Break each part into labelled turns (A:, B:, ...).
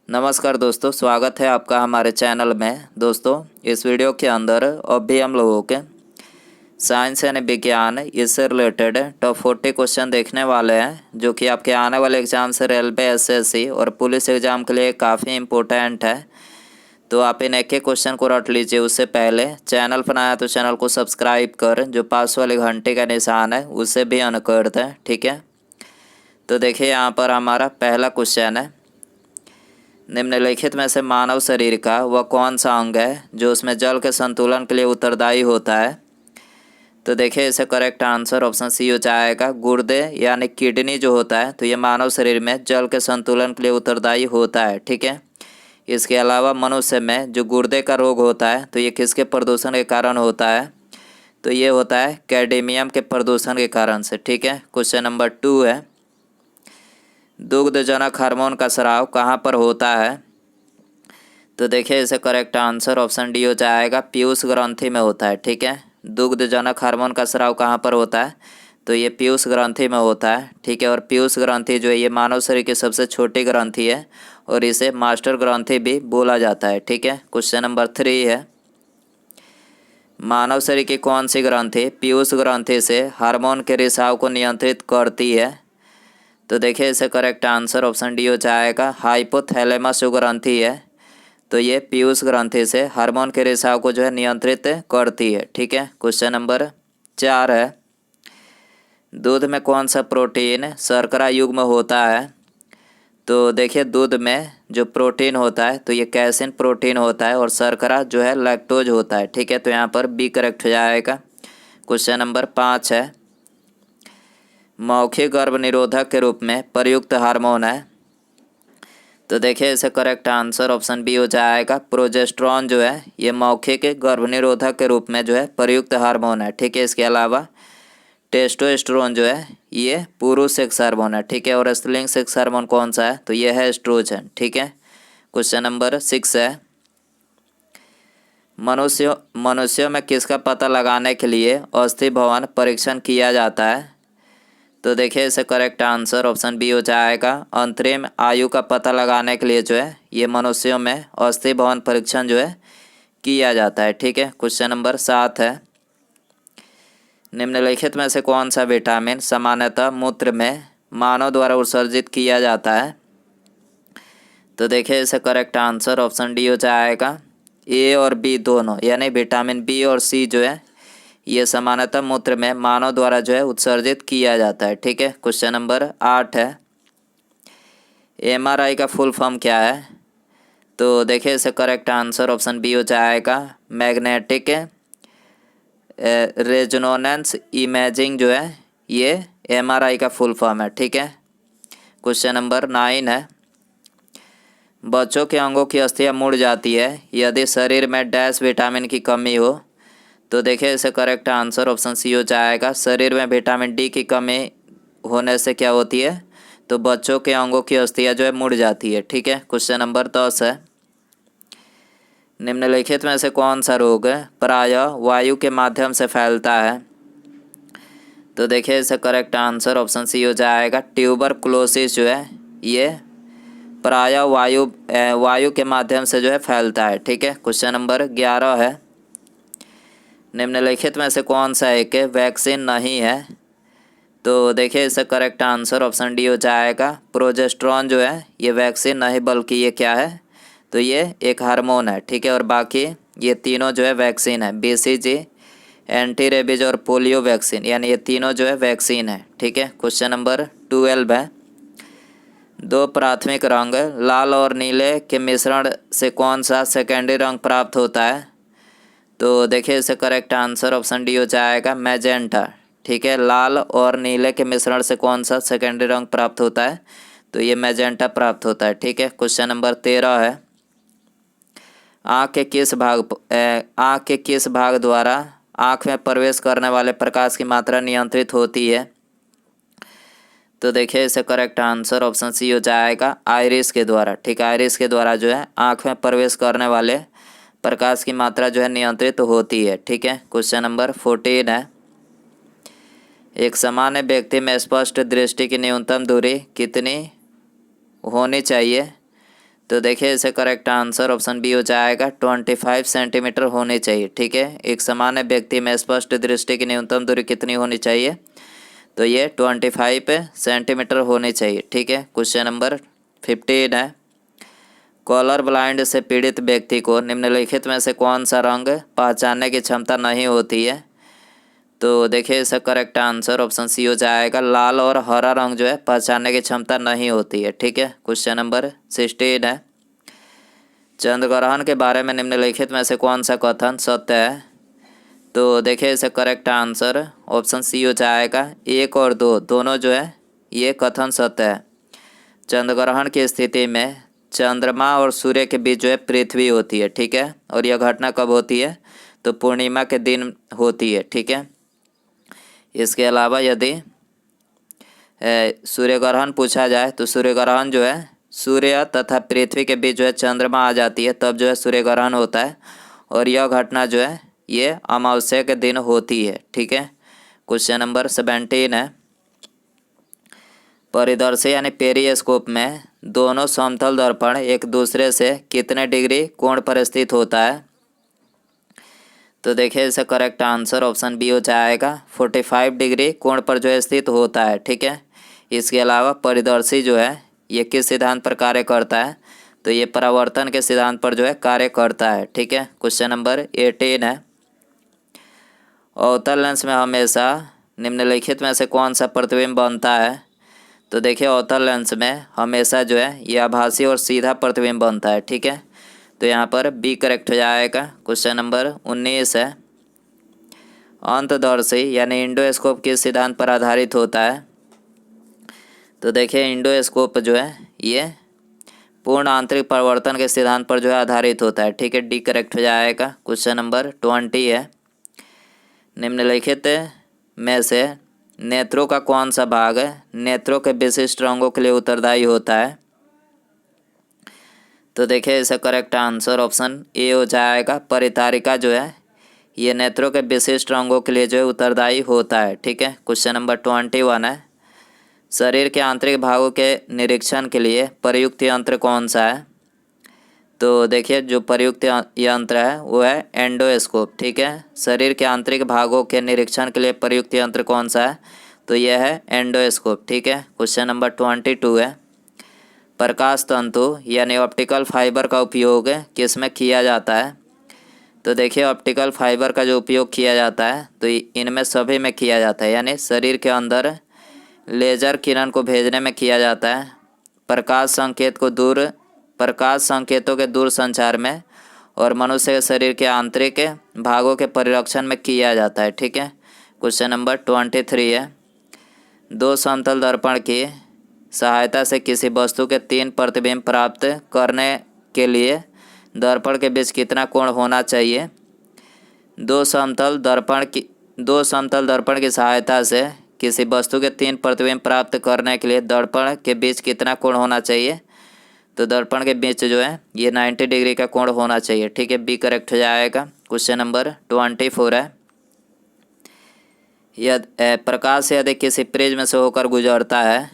A: नमस्कार दोस्तों, स्वागत है आपका हमारे चैनल में। दोस्तों, इस वीडियो के अंदर अभी हम लोगों के साइंस यानी विज्ञान इससे रिलेटेड टॉप 40 क्वेश्चन देखने वाले हैं, जो कि आपके आने वाले एग्जाम से रेलवे, एसएससी और पुलिस एग्जाम के लिए काफ़ी इम्पोर्टेंट है। तो आप इन एक एक क्वेश्चन को रट लीजिए। उससे पहले चैनल पर आया तो चैनल को सब्सक्राइब कर, जो पास वाले घंटे का निशान है उसे भी ऑन कर दें, ठीक है। तो देखिए, यहाँ पर हमारा पहला क्वेश्चन है, निम्नलिखित में से मानव शरीर का वह कौन सा अंग है जो उसमें जल के संतुलन के लिए उत्तरदायी होता है। तो देखिए, इसे करेक्ट आंसर ऑप्शन सी हो जाएगा, गुर्दे यानी किडनी जो होता है, तो ये मानव शरीर में जल के संतुलन के लिए उत्तरदायी होता है, ठीक है। इसके अलावा मनुष्य में जो गुर्दे का रोग होता है, तो ये किसके प्रदूषण के कारण होता है, तो ये होता है कैडमियम के प्रदूषण के कारण से, ठीक है। क्वेश्चन नंबर 2 है, दुग्धजनक हार्मोन का स्राव कहाँ पर होता है। तो देखिए, इसे करेक्ट आंसर ऑप्शन डी हो जाएगा, पीयूष ग्रंथि में होता है, ठीक है। दुग्धजनक हार्मोन का स्राव कहाँ पर होता है, तो ये पीयूष ग्रंथि में होता है, ठीक है। और पीयूष ग्रंथि जो है ये मानव शरीर की सबसे छोटी ग्रंथि है और इसे मास्टर ग्रंथि भी बोला जाता है, ठीक है। क्वेश्चन नंबर 3 है, मानव शरीर की कौन सी ग्रंथि पीयूष ग्रंथि से हार्मोन के रिसाव को नियंत्रित करती है। तो देखिए, इसे करेक्ट आंसर ऑप्शन डी हो जाएगा, हाइपोथैलेमस जो ग्रंथि है, तो ये पीयूष ग्रंथि से हार्मोन के रिसाव को जो है नियंत्रित करती है, ठीक है। क्वेश्चन नंबर 4 है, दूध में कौन सा प्रोटीन शर्करा युग्म होता है। तो देखिए, दूध में जो प्रोटीन होता है, तो ये कैसिन प्रोटीन होता है और शर्करा जो है लैक्टोज होता है, ठीक है। तो यहाँ पर बी करेक्ट हो जाएगा। क्वेश्चन नंबर 5 है, मौखिक गर्भ निरोधक के रूप में प्रयुक्त हार्मोन है। तो देखिए, इसे करेक्ट आंसर ऑप्शन बी हो जाएगा, प्रोजेस्टेरॉन जो है ये मौखिक गर्भ निरोधक के रूप में जो है प्रयुक्त हार्मोन है, ठीक है। इसके अलावा टेस्टोस्टेरोन जो है ये पुरुष सेक्स हार्मोन है, ठीक है। और स्त्रीलिंग सेक्स हार्मोन कौन सा है, तो ये है एस्ट्रोजन, ठीक है। क्वेश्चन नंबर 6 है, मनुष्यों में किसका पता लगाने के लिए अस्थि भवन परीक्षण किया जाता है। तो देखिए, इसे करेक्ट आंसर ऑप्शन बी हो जाएगा, अंतरिम आयु का पता लगाने के लिए जो है ये मनुष्यों में अस्थि भवन परीक्षण जो है किया जाता है, ठीक है। क्वेश्चन नंबर 7 है, निम्नलिखित में से कौन सा विटामिन सामान्यतः मूत्र में मानव द्वारा उत्सर्जित किया जाता है। तो देखिए, इसे करेक्ट आंसर ऑप्शन डी हो जाएगा, ए और बी दोनों, यानी विटामिन बी और सी जो है ये सामान्यतः मूत्र में मानव द्वारा जो है उत्सर्जित किया जाता है, ठीक है। क्वेश्चन नंबर 8 है, एमआरआई का फुल फॉर्म क्या है। तो देखिए, इसे करेक्ट आंसर ऑप्शन बी हो जाएगा, मैग्नेटिक रेजोनेंस इमेजिंग जो है ये एमआरआई का फुल फॉर्म है, ठीक है। क्वेश्चन नंबर 9 है, बच्चों के अंगों की अस्थियां मुड़ जाती है यदि शरीर में डैश विटामिन की कमी हो। तो देखिए, इसे करेक्ट आंसर ऑप्शन सी हो जाएगा, शरीर में विटामिन डी की कमी होने से क्या होती है, तो बच्चों के अंगों की अस्थियां जो है मुड़ जाती है, ठीक है। क्वेश्चन नंबर 10 है, निम्नलिखित में से कौन सा रोग प्रायः वायु के माध्यम से फैलता है। तो देखिए, इसे करेक्ट आंसर ऑप्शन सी हो जाएगा, ट्यूबरकुलोसिस जो है ये प्रायः वायु के माध्यम से जो है फैलता है, ठीक है। क्वेश्चन नंबर 11 है, निम्नलिखित में से कौन सा एक वैक्सीन नहीं है। तो देखिए, इसका करेक्ट आंसर ऑप्शन डी हो जाएगा, प्रोजेस्टेरॉन जो है ये वैक्सीन नहीं बल्कि ये क्या है, तो ये एक हार्मोन है, ठीक है। और बाकी ये तीनों जो है वैक्सीन है, बीसीजी, एंटी रेबीज और पोलियो वैक्सीन, यानी ये तीनों जो है वैक्सीन है, ठीक है। क्वेश्चन नंबर 12 है, दो प्राथमिक रंग लाल और नीले के मिश्रण से कौन सा सेकेंडरी रंग प्राप्त होता है। तो देखिए, इसे करेक्ट आंसर ऑप्शन डी हो जाएगा, मैजेंटा, ठीक है। लाल और नीले के मिश्रण से कौन सा सेकेंडरी रंग प्राप्त होता है, तो ये मैजेंटा प्राप्त होता है, ठीक है। क्वेश्चन नंबर 13 है, आँख के किस भाग द्वारा आँख में प्रवेश करने वाले प्रकाश की मात्रा नियंत्रित होती है। तो देखिए, इसे करेक्ट आंसर ऑप्शन सी हो जाएगा, आइरिस के द्वारा, ठीक है। आइरिस के द्वारा जो है आँख में प्रवेश करने वाले प्रकाश की मात्रा जो है नियंत्रित होती है, ठीक है। क्वेश्चन नंबर 14 है, एक सामान्य व्यक्ति में स्पष्ट दृष्टि की न्यूनतम दूरी कितनी होनी चाहिए। तो देखिए इसे करेक्ट आंसर ऑप्शन बी हो जाएगा 25 सेंटीमीटर होनी चाहिए। ठीक है, एक सामान्य व्यक्ति में स्पष्ट दृष्टि की न्यूनतम दूरी कितनी होनी चाहिए? तो ये 25 सेंटीमीटर होनी चाहिए। ठीक है, क्वेश्चन नंबर 15 है, कॉलर ब्लाइंड से पीड़ित व्यक्ति को निम्नलिखित में से कौन सा रंग पहचानने की क्षमता नहीं होती है? तो देखिए इसका करेक्ट आंसर ऑप्शन सी हो जाएगा, लाल और हरा रंग जो है पहचानने की क्षमता नहीं होती है। ठीक है, क्वेश्चन नंबर 16 है, चंद्र ग्रहण के बारे में निम्नलिखित में से कौन सा कथन सत्य है? तो देखिए इसका करेक्ट आंसर ऑप्शन सी हो जाएगा, 1 और 2 दोनों जो है ये कथन सत्य है। चंद्र ग्रहण की स्थिति में चंद्रमा और सूर्य के बीच जो है पृथ्वी होती है। ठीक है, और यह घटना कब होती है? तो पूर्णिमा के दिन होती है। ठीक है, इसके अलावा यदि सूर्य ग्रहण पूछा जाए तो सूर्य ग्रहण जो है सूर्य तथा पृथ्वी के बीच जो है चंद्रमा आ जाती है, तब जो है सूर्य ग्रहण होता है, और यह घटना जो है ये अमावस्या के दिन होती है। ठीक है, क्वेश्चन नंबर 17 है, परिदर्शी यानी पेरिस्कोप में दोनों समतल दर्पण एक दूसरे से कितने डिग्री कोण पर स्थित होता है? तो देखिए इसका करेक्ट आंसर ऑप्शन बी हो जाएगा, 45 डिग्री कोण पर जो है स्थित होता है। ठीक है, इसके अलावा परिदर्शी जो है ये किस सिद्धांत पर कार्य करता है? तो ये परावर्तन के सिद्धांत पर जो है कार्य करता है। ठीक है, क्वेश्चन नंबर 18 है, अवतल लेंस में हमेशा निम्नलिखित में से कौन सा प्रतिबिंब बनता है? तो देखिए अवतल लेंस में हमेशा जो है ये आभासी और सीधा प्रतिबिंब बनता है। ठीक है, तो यहाँ पर बी करेक्ट हो जाएगा। क्वेश्चन नंबर 19 है, अंतदर्शी यानी इंडोस्कोप किस सिद्धांत पर आधारित होता है? तो देखिए इंडोस्कोप जो है ये पूर्ण आंतरिक परिवर्तन के सिद्धांत पर जो है आधारित होता है। ठीक है, डी करेक्ट हो जाएगा। क्वेश्चन नंबर 20 है, निम्नलिखित में से नेत्रों का कौन सा भाग नेत्रों के विशिष्ट रंगों के लिए उत्तरदायी होता है? तो देखिए इसका करेक्ट आंसर ऑप्शन ए हो जाएगा, परितारिका जो है ये नेत्रों के विशिष्ट रंगों के लिए जो है उत्तरदायी होता है। ठीक है, क्वेश्चन नंबर 21 है, शरीर के आंतरिक भागों के निरीक्षण के लिए प्रयुक्त यंत्र कौन सा है? तो देखिए जो प्रयुक्त यंत्र है वो है एंडोस्कोप। ठीक है, शरीर के आंतरिक भागों के निरीक्षण के लिए प्रयुक्त यंत्र कौन सा है? तो यह है एंडोस्कोप। ठीक है, क्वेश्चन नंबर 22 है, प्रकाश तंतु यानी ऑप्टिकल फाइबर का उपयोग किस में किया जाता है? तो देखिए ऑप्टिकल फाइबर का जो उपयोग किया जाता है तो इनमें सभी में किया जाता है, यानी शरीर के अंदर लेज़र किरण को भेजने में किया जाता है, प्रकाश संकेतों के दूर संचार में, और मनुष्य के शरीर के आंतरिक भागों के परिरक्षण में किया जाता है। ठीक है, क्वेश्चन नंबर 23 है, दो समतल दर्पण की सहायता से किसी वस्तु के 3 प्रतिबिंब प्राप्त करने के लिए दर्पण के बीच कितना कोण होना चाहिए? दो समतल दर्पण की सहायता से किसी वस्तु के 3 प्रतिबिंब प्राप्त करने के लिए दर्पण के बीच कितना कोण होना चाहिए? तो दर्पण के बीच जो है ये 90 डिग्री का कोण होना चाहिए। ठीक है, बी करेक्ट हो जाएगा। क्वेश्चन नंबर 24 है, यदि प्रकाश यदि किसी प्रिज्म से होकर गुजरता है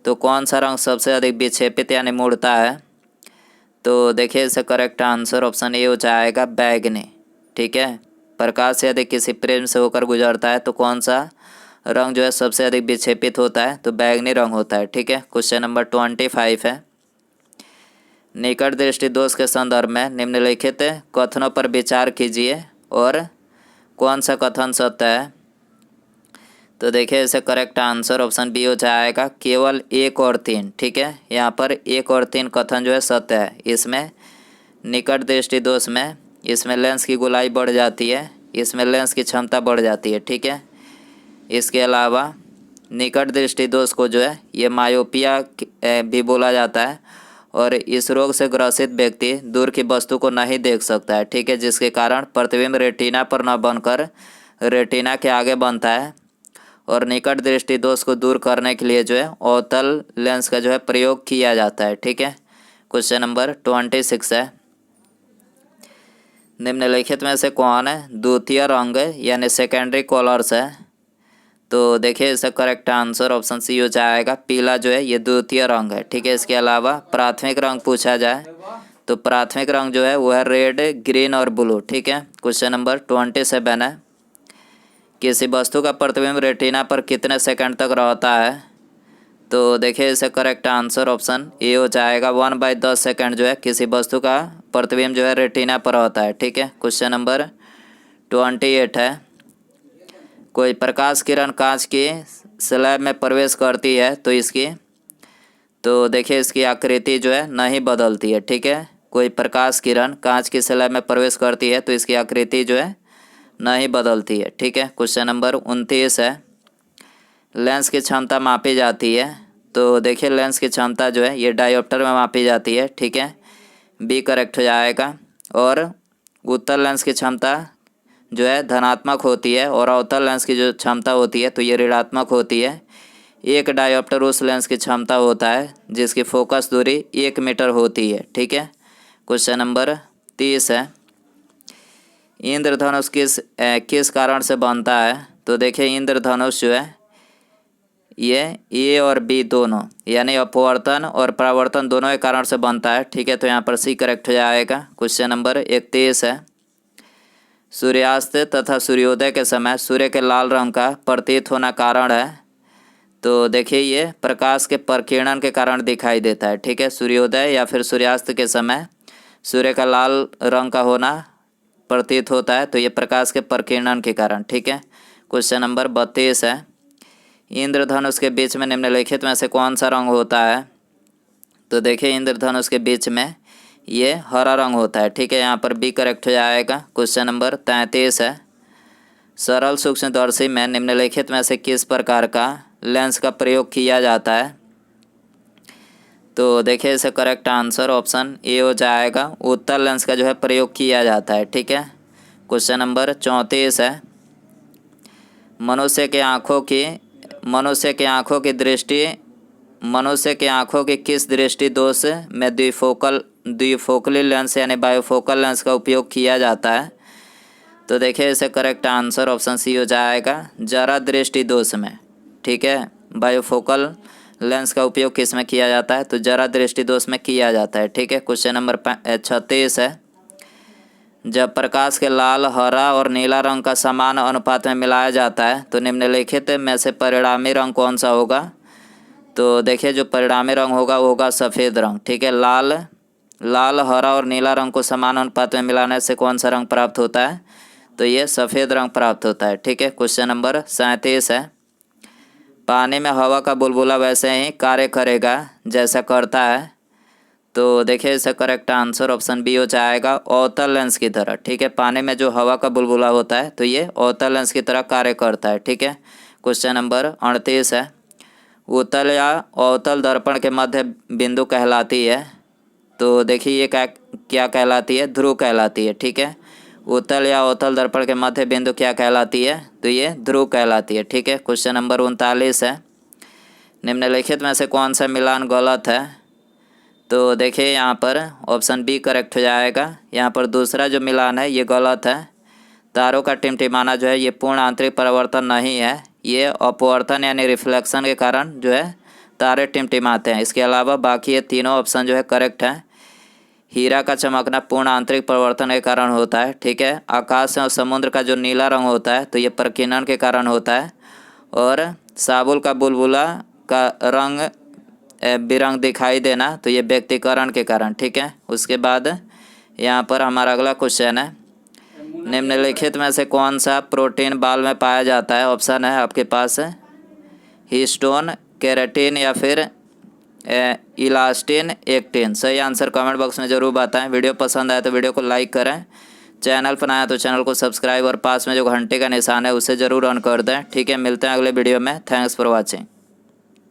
A: तो कौन सा रंग सबसे अधिक विक्षेपित यानी मुड़ता है? तो देखिए इसका करेक्ट आंसर ऑप्शन ए हो जाएगा, बैगनी। ठीक है, प्रकाश यदि किसी प्रिज्म से होकर गुजरता है तो कौन सा रंग जो है सबसे अधिक विक्षेपित होता है? तो बैगनी रंग होता है। ठीक है, क्वेश्चन नंबर 25 है, निकट दृष्टि दोष के संदर्भ में निम्नलिखित कथनों पर विचार कीजिए और कौन सा कथन सत्य है? तो देखिए इसे करेक्ट आंसर ऑप्शन बी हो जाएगा, केवल 1 और 3। ठीक है, यहाँ पर 1 और 3 कथन जो है सत्य है। इसमें निकट दृष्टि दोष में इसमें लेंस की गोलाई बढ़ जाती है, इसमें लेंस की क्षमता बढ़ जाती है। ठीक है, इसके अलावा निकट दृष्टि दोष को जो है ये मायोपिया भी बोला जाता है, और इस रोग से ग्रसित व्यक्ति दूर की वस्तु को नहीं देख सकता है। ठीक है, जिसके कारण प्रतिबिंब रेटिना पर न बनकर रेटिना के आगे बनता है, और निकट दृष्टि दोष को दूर करने के लिए जो है अवतल लेंस का जो है प्रयोग किया जाता है। ठीक है, क्वेश्चन नंबर 26 है, निम्नलिखित में से कौन है द्वितीय रंग यानी सेकेंडरी कलर्स है? तो देखिए इसका करेक्ट आंसर ऑप्शन सी हो जाएगा। पीला जो है ये द्वितीय रंग है, ठीक है। इसके अलावा प्राथमिक रंग पूछा जाए तो प्राथमिक रंग जो है वो है रेड, ग्रीन और ब्लू, ठीक है। क्वेश्चन नंबर 27 है, किसी वस्तु का प्रतिबिंब रेटिना पर कितने सेकंड तक रहता है? तो देखिए इसका करेक्ट आंसर ऑप्शन ए हो जाएगा। 1/10 सेकंड जो है किसी वस्तु का प्रतिबिंब जो है रेटिना पर होता है, ठीक है। क्वेश्चन नंबर 28 है, कोई प्रकाश किरण कांच की स्लैब में प्रवेश करती है तो देखिए इसकी आकृति जो है नहीं बदलती है, ठीक है। कोई प्रकाश किरण कांच की स्लैब में प्रवेश करती है तो इसकी आकृति जो है नहीं बदलती है, ठीक है। क्वेश्चन नंबर 29 है, लेंस की क्षमता मापी जाती है तो देखिए लेंस की क्षमता जो है ये डायोप्टर में मापी जाती है, ठीक है। बी करेक्ट हो जाएगा। और उत्तल लेंस की क्षमता जो है धनात्मक होती है और अवतल लेंस की जो क्षमता होती है तो ये ऋणात्मक होती है। एक डायोप्टर उस लेंस की क्षमता होता है जिसकी फोकस दूरी 1 मीटर होती है, ठीक है। क्वेश्चन नंबर 30 है, इंद्रधनुष किस कारण से बनता है? तो देखिए इंद्रधनुष जो है ये ए और बी दोनों यानी अपवर्तन और परावर्तन दोनों के कारण से बनता है, ठीक है। तो यहाँ पर सी करेक्ट हो जाएगा। क्वेश्चन नंबर 31 है, सूर्यास्त तथा सूर्योदय के समय सूर्य के लाल रंग का प्रतीत होना कारण है? तो देखिए ये प्रकाश के प्रकीर्णन के कारण दिखाई देता है, ठीक है। सूर्योदय या फिर सूर्यास्त के समय सूर्य का लाल रंग का होना प्रतीत होता है तो ये प्रकाश के प्रकीर्णन के कारण, ठीक है। क्वेश्चन नंबर 32 है, इंद्रधनुष के बीच में निम्नलिखित में से कौन सा रंग होता है? तो देखिए इंद्रधनुष के बीच में ये हरा रंग होता है, ठीक है। यहाँ पर बी करेक्ट हो जाएगा। क्वेश्चन नंबर 33 है, सरल सूक्ष्मदर्शी में निम्नलिखित में से किस प्रकार का लेंस का प्रयोग किया जाता है? तो देखिए इसे करेक्ट आंसर ऑप्शन ए हो जाएगा। उत्तल लेंस का जो है प्रयोग किया जाता है, ठीक है। क्वेश्चन नंबर 34 है, मनुष्य के आँखों की किस दृष्टि दोष में द्विफोकली लेंस यानी बायोफोकल लेंस का उपयोग किया जाता है? तो देखिए इसे करेक्ट आंसर ऑप्शन सी हो जाएगा, जरा दृष्टि दोष में, ठीक है। बायोफोकल लेंस का उपयोग किस में किया जाता है? तो जरा दृष्टि दोष में किया जाता है, ठीक है। क्वेश्चन नंबर 36 है, जब प्रकाश के लाल, हरा और नीला रंग का समान अनुपात में मिलाया जाता है तो निम्नलिखित में से परिणामी रंग कौन सा होगा? तो देखिए जो परिणामी रंग होगा वो होगा सफ़ेद रंग, ठीक है। लाल, हरा और नीला रंग को समान अनुपात में मिलाने से कौन सा रंग प्राप्त होता है? तो ये सफ़ेद रंग प्राप्त होता है, ठीक है। क्वेश्चन नंबर 37 है, पानी में हवा का बुलबुला वैसे ही कार्य करेगा जैसा करता है? तो देखिए इसका करेक्ट आंसर ऑप्शन बी हो जाएगा, अवतल लेंस की तरह, ठीक है। पानी में जो हवा का बुलबुला होता है तो ये अवतल लेंस की तरह कार्य करता है, ठीक है। क्वेश्चन नंबर 38 है, उत्तल या अवतल दर्पण के मध्य बिंदु कहलाती है? तो देखिए ये क्या कहलाती है? ध्रुव कहलाती है, ठीक है। उत्तल या अवतल दर्पण के मध्य बिंदु क्या कहलाती है? तो ये ध्रुव कहलाती है, ठीक है। क्वेश्चन नंबर 39 है, निम्नलिखित में से कौन सा मिलान गलत है? तो देखिए यहाँ पर ऑप्शन बी करेक्ट हो जाएगा। यहाँ पर दूसरा जो मिलान है ये गलत है। तारों का टिमटिमाना जो है ये पूर्ण आंतरिक परावर्तन नहीं है, ये अपवर्तन यानी रिफ्लेक्शन के कारण जो है तारे टिमटिमाते हैं। इसके अलावा बाकी ये तीनों ऑप्शन जो है करेक्ट हैं। हीरा का चमकना पूर्ण आंतरिक परिवर्तन के कारण होता है, ठीक है। आकाश और समुद्र का जो नीला रंग होता है तो ये प्रकीर्णन के कारण होता है। और साबुल का बुलबुला का रंग बिरंग दिखाई देना तो ये व्यक्तिकरण के कारण, ठीक है। उसके बाद यहाँ पर हमारा अगला क्वेश्चन है, निम्नलिखित में से कौन सा प्रोटीन बाल में पाया जाता है? ऑप्शन है आपके पास हिस्टोन, केराटिन या फिर इलास्टिन, एक्टिन। सही आंसर कमेंट बॉक्स में ज़रूर बताएं। वीडियो पसंद आए तो वीडियो को लाइक करें, चैनल पर आए तो चैनल को सब्सक्राइब और पास में जो घंटे का निशान है उसे ज़रूर ऑन कर दें, ठीक है। मिलते हैं अगले वीडियो में। Thanks for watching.